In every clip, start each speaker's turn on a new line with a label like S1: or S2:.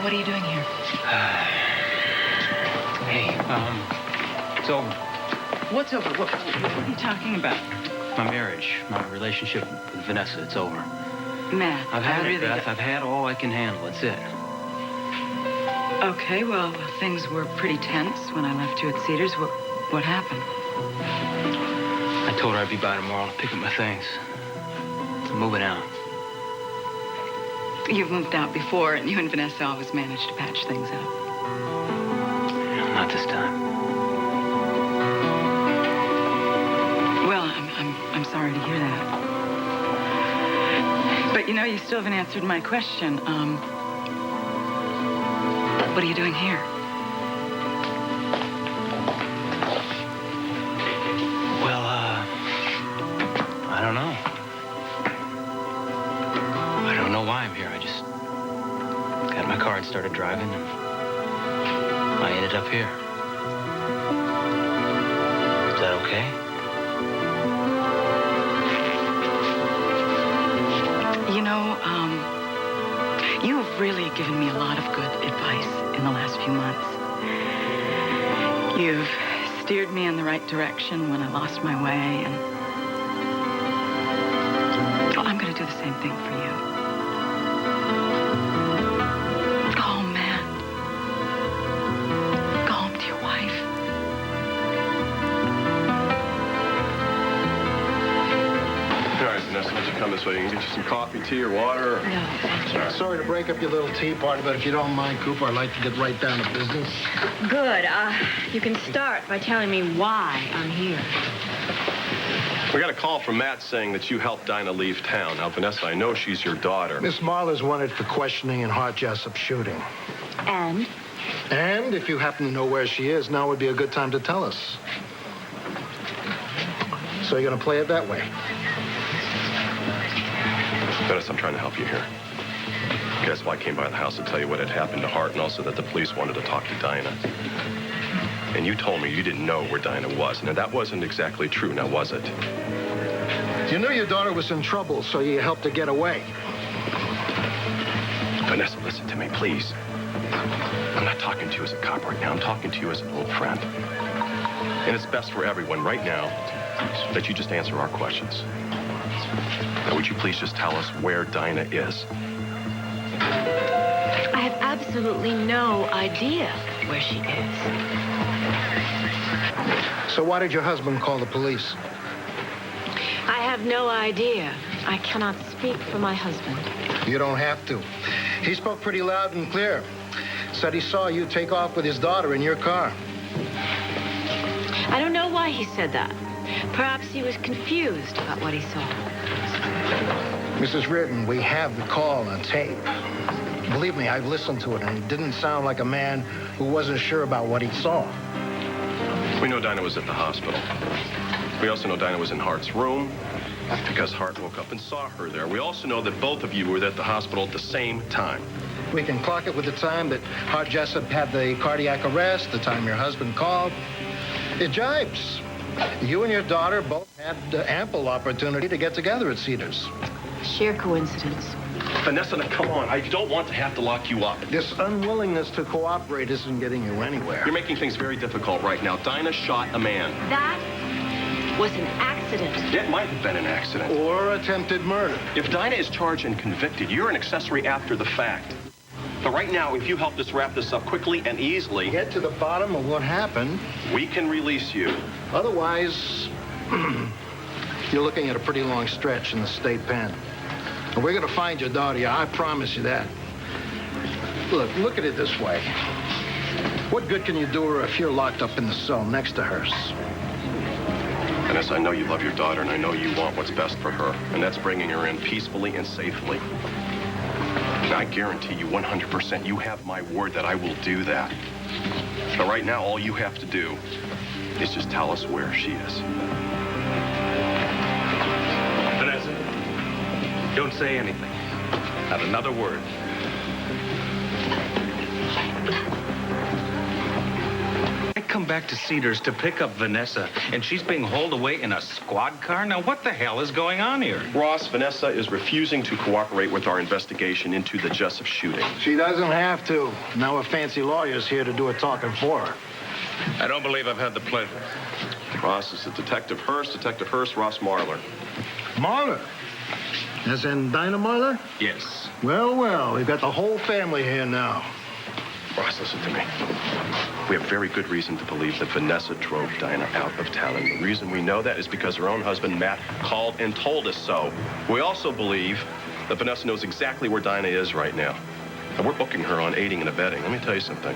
S1: what are you doing here?
S2: Hey, it's over.
S1: What's over? What are you talking about?
S2: My marriage, my relationship with Vanessa, it's over.
S1: Matt,
S2: I've had it, Beth. I've had all I can handle. That's it.
S1: Okay, well, things were pretty tense when I left you at Cedars. What happened?
S2: I told her I'd be by tomorrow to pick up my things. I'm moving out.
S1: You've moved out before, and you and Vanessa always managed to patch things up.
S2: Not this time.
S1: Well, I'm sorry to hear that. But, you know, you still haven't answered my question. What are you doing here?
S2: Well, I don't know. I don't know why I'm here. I just got in my car and started driving, and I ended up here. Is that okay?
S1: You know, you have really given me a lot of good advice in the last few months. You've steered me in the right direction when I lost my way, and well, I'm going to do the same thing for you. Go home, Matt. Go home to your wife.
S3: All right, Vanessa, why don't you come this way? You can get you some coffee, tea, or water.
S1: No, thank you.
S4: Sorry to break up your little tea party, but if you don't mind, Cooper, I'd like to get right down to business.
S5: Good. You can start by telling me why I'm here.
S3: We got a call from Matt saying that you helped Dinah leave town. Now, Vanessa, I know she's your daughter.
S4: Miss Marler's wanted for questioning in Hart Jessup's shooting.
S5: And?
S4: And if you happen to know where she is, now would be a good time to tell us. So you're going to play it that way?
S3: Vanessa, I'm trying to help you here. Okay, that's why I came by the house to tell you what had happened to Hart and also that the police wanted to talk to Dinah. And you told me you didn't know where Dinah was. Now, that wasn't exactly true, now was it?
S4: You knew your daughter was in trouble, so you helped her get away.
S3: Vanessa, listen to me, please. I'm not talking to you as a cop right now. I'm talking to you as an old friend. And it's best for everyone right now that you just answer our questions. Now, would you please just tell us where Dinah is?
S5: I have absolutely no idea where she is.
S4: So why did your husband call the police?
S5: I have no idea. I cannot speak for my husband.
S4: You don't have to. He spoke pretty loud and clear. Said he saw you take off with his daughter in your car.
S5: I don't know why he said that. Perhaps he was confused about what he saw.
S4: Mrs. Reardon, we have the call on tape. Believe me, I've listened to it, and it didn't sound like a man who wasn't sure about what he saw.
S3: We know Dinah was at the hospital. We also know Dinah was in Hart's room because Hart woke up and saw her there. We also know that both of you were at the hospital at the same time.
S4: We can clock it with the time that Hart Jessup had the cardiac arrest, the time your husband called. It jibes. You and your daughter both had ample opportunity to get together at Cedars.
S5: Sheer coincidence.
S3: Vanessa, now, come on. I don't want to have to lock you up.
S4: This unwillingness to cooperate isn't getting you anywhere.
S3: You're making things very difficult right now. Dinah shot a man.
S5: That was an accident.
S3: It might have been an accident.
S4: Or attempted murder.
S3: If Dinah is charged and convicted, you're an accessory after the fact. But right now, if you help us wrap this up quickly and easily...
S4: Get to the bottom of what happened.
S3: We can release you.
S4: Otherwise, you're looking at a pretty long stretch in the state pen. And we're going to find your daughter, I promise you that. Look at it this way. What good can you do her if you're locked up in the cell next to hers?
S3: Vanessa, I know you love your daughter, and I know you want what's best for her, and that's bringing her in peacefully and safely. And I guarantee you 100% you have my word that I will do that. But right now, all you have to do is just tell us where she is.
S6: Vanessa, don't say anything. Not another word.
S1: I
S6: come back to Cedars to pick up Vanessa, and she's being hauled away in a squad car? Now, what the hell is going on here?
S3: Ross, Vanessa is refusing to cooperate with our investigation into the Jessup shooting.
S4: She doesn't have to. Now a fancy lawyer's here to do her talking for her.
S6: I don't believe I've had the pleasure.
S3: Ross is Detective Hurst, Ross Marler.
S4: Marler? As in Dinah Marler?
S6: Yes.
S4: Well, well, we've got the whole family here now.
S3: Ross, listen to me. We have very good reason to believe that Vanessa drove Dinah out of town. And the reason we know that is because her own husband, Matt, called and told us so. We also believe that Vanessa knows exactly where Dinah is right now. And we're booking her on aiding and abetting. Let me tell you something.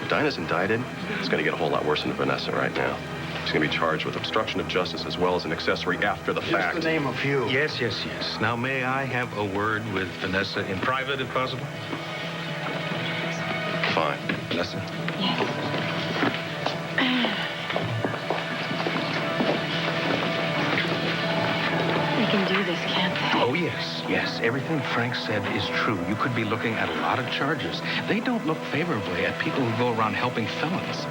S3: If Dinah's indicted, it's going to get a whole lot worse than Vanessa right now. She's going to be charged with obstruction of justice as well as an accessory after the fact.
S4: Just to name a few.
S6: Yes. Now, may I have a word with Vanessa in private, if possible?
S3: Fine.
S6: Vanessa?
S5: Yes. They can do this, can't they?
S6: Oh, yes. Everything Frank said is true. You could be looking at a lot of charges. They don't look favorably at people who go around helping felons.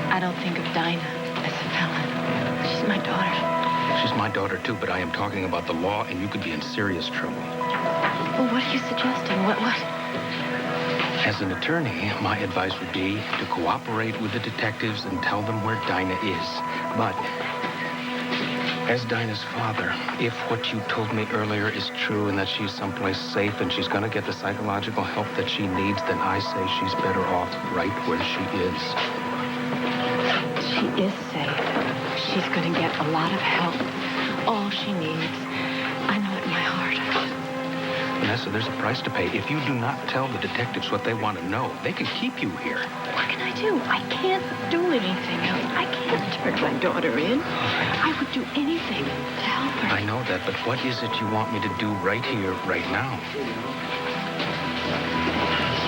S5: I don't think of Dinah as a felon. She's my daughter.
S6: She's my daughter, too, but I am talking about the law, and you could be in serious trouble.
S5: Well, what are you suggesting? What?
S6: As an attorney, my advice would be to cooperate with the detectives and tell them where Dinah is. But as Dinah's father, if what you told me earlier is true and that she's someplace safe and she's going to get the psychological help that she needs, then I say she's better off right where she is.
S5: She is safe. She's going to get a lot of help. All she needs. I know it in my heart.
S6: Vanessa, there's a price to pay. If you do not tell the detectives what they want to know, they can keep you here.
S5: What can I do? I can't do anything else. I can't turn my daughter in. I would do anything to help her.
S6: I know that, but what is it you want me to do right here, right now?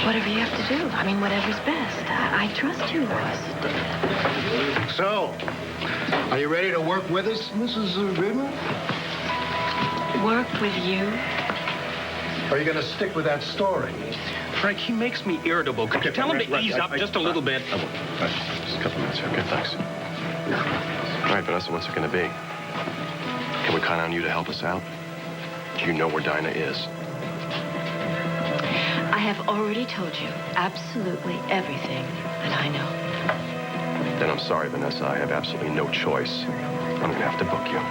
S5: Whatever you have to do. I mean, whatever's best. I trust you, Ross.
S4: So, are you ready to work with us, Mrs. Ridman?
S5: Work with you?
S4: Or are you going to stick with that story?
S6: Frank, he makes me irritable. Could you tell him to ease up just a little bit?
S3: Just a couple minutes here. Okay, thanks. All right, Vanessa, what's it going to be? Can we count on you to help us out? Do you know where Dinah is?
S5: I have already told you absolutely everything that I know.
S3: Then I'm sorry, Vanessa. I have absolutely no choice. I'm going to have to book you.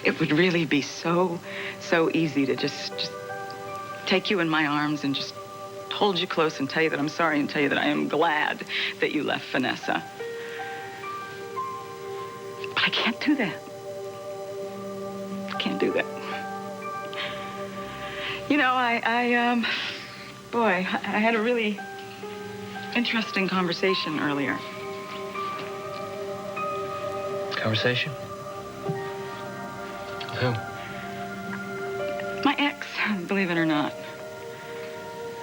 S1: It would really be so easy to just take you in my arms and just hold you close and tell you that I'm sorry and tell you that I am glad that you left Vanessa. But I can't do that. I can't do that. You know, I had a really interesting conversation earlier.
S2: Conversation? Who?
S1: My ex, believe it or not.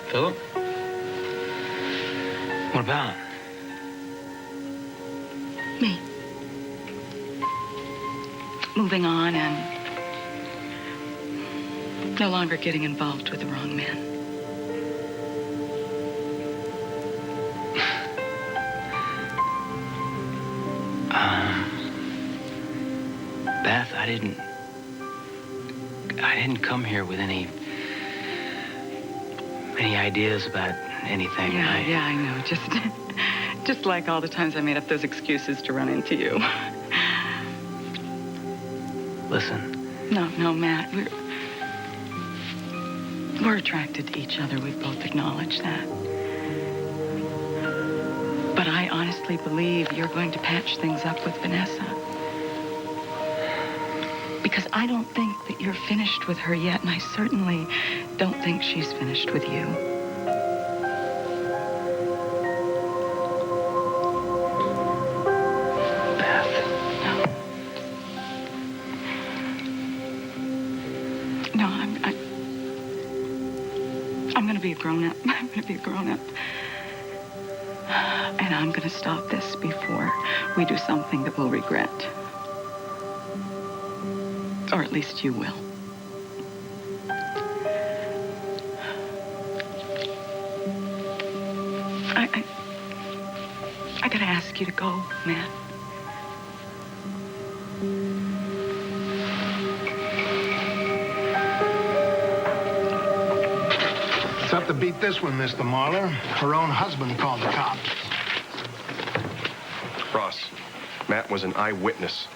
S2: Philip? What about?
S1: Me. Moving on and no longer getting involved with the wrong man.
S2: Beth, I didn't come here with any ideas about anything.
S1: Yeah, I know. Just like all the times I made up those excuses to run into you.
S2: Listen.
S1: No, Matt. We're attracted to each other. We've both acknowledged that. But I honestly believe you're going to patch things up with Vanessa. Because I don't think that you're finished with her yet, and I certainly don't think she's finished with you.
S2: Beth.
S1: No, I'm going to be a grown-up. I'm going to be a grown-up. And I'm going to stop this before we do something that we'll regret. Or at least you will. like you to go, Matt.
S4: Tough to beat this one, Mr. Marler. Her own husband called the cops.
S3: Ross, Matt was an eyewitness.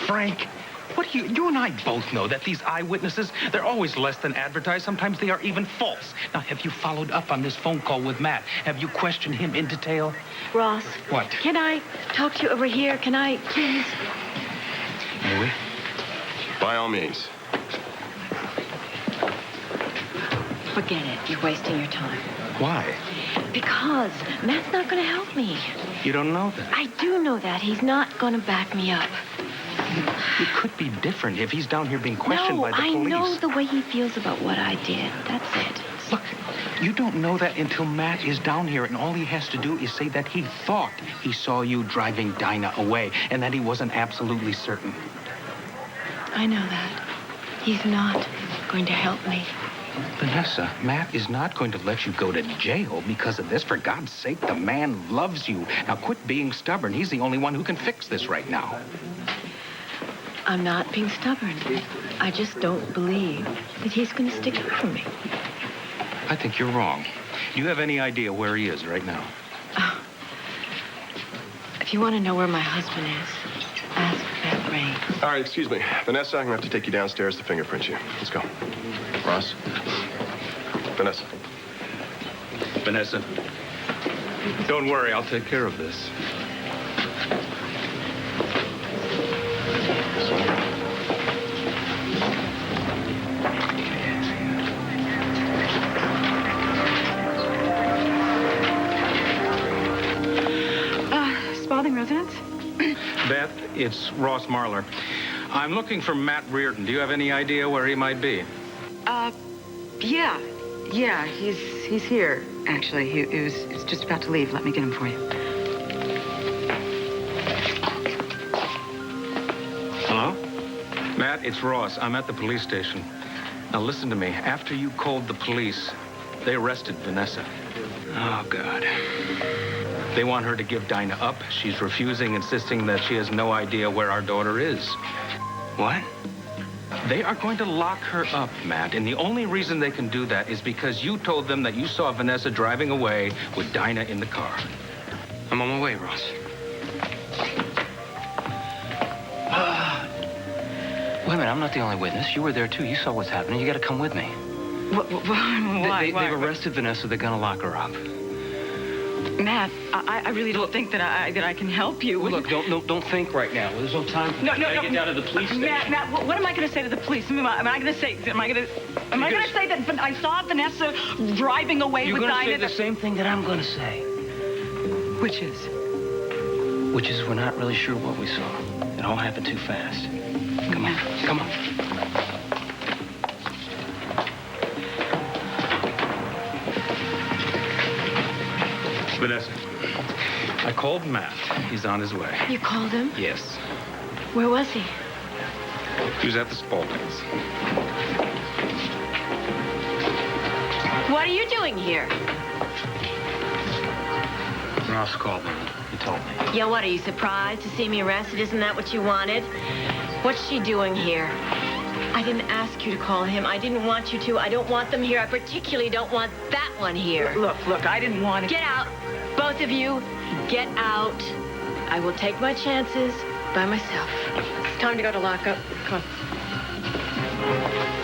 S6: Frank, what do you and I both know that these eyewitnesses, they're always less than advertised. Sometimes they are even false. Now, have you followed up on this phone call with Matt? Have you questioned him in detail?
S5: Ross.
S6: What?
S5: Can I talk to you over here? Can I, please?
S6: May we?
S3: By all means.
S5: Forget it. You're wasting your time.
S6: Why?
S5: Because Matt's not going to help me.
S6: You don't know that.
S5: I do know that. He's not going to back me up.
S6: It could be different if he's down here being questioned by the police.
S5: I know the way he feels about what I did. That's it.
S6: Look, you don't know that until Matt is down here, and all he has to do is say that he thought he saw you driving Dinah away, and that he wasn't absolutely certain.
S5: I know that. He's not going to help me.
S6: Vanessa, Matt is not going to let you go to jail because of this. For God's sake, the man loves you. Now, quit being stubborn. He's the only one who can fix this right now.
S5: I'm not being stubborn. I just don't believe that he's going to stick up for me.
S6: I think you're wrong. Do you have any idea where he is right now?
S5: If you want to know where my husband is, ask Beth Ray.
S3: All right, excuse me. Vanessa, I'm going to have to take you downstairs to fingerprint you. Let's go. Ross. Vanessa.
S6: Vanessa, don't worry. I'll take care of this.
S1: Spaulding residence?
S6: Beth, it's Ross Marler. I'm looking for Matt Reardon. Do you have any idea where he might be?
S1: Yeah, he's here, actually. He's just about to leave. Let me get him for you.
S6: Hello? Matt, it's Ross. I'm at the police station. Now, listen to me. After you called the police, they arrested Vanessa. Oh, God. They want her to give Dinah up. She's refusing, insisting that she has no idea where our daughter is.
S2: What?
S6: They are going to lock her up, Matt, and the only reason they can do that is because you told them that you saw Vanessa driving away with Dinah in the car.
S2: I'm on my way, Ross. Wait a minute, I'm not the only witness. You were there, too. You saw what's happening. You got to come with me.
S1: Why?
S2: They've arrested Vanessa. They're going to lock her up.
S1: Matt, I really don't think that I can help you.
S2: Well, look, don't think right now. There's no time.
S1: No.
S2: Get down to the police station.
S1: Matt, what am I going to say to the police? Am I going to say that I saw Vanessa driving away with Dinah?
S2: You're going to say the same thing that I'm going to say.
S1: Which is?
S2: Which is we're not really sure what we saw. It all happened too fast. Come on. Come on.
S6: Vanessa, I called Matt. He's on his way.
S5: You called him?
S6: Yes.
S5: Where was he?
S6: He was at the Spauldings.
S5: What are you doing here?
S2: Ross called me. He told me.
S5: Yeah, what, are you surprised to see me arrested? Isn't that what you wanted? What's she doing here? I didn't ask you to call him. I didn't want you to. I don't want them here. I particularly don't want that one here.
S1: Look, I didn't want to...
S5: Get out. Both of you, get out. I will take my chances by myself. It's time to go to lockup. Come on.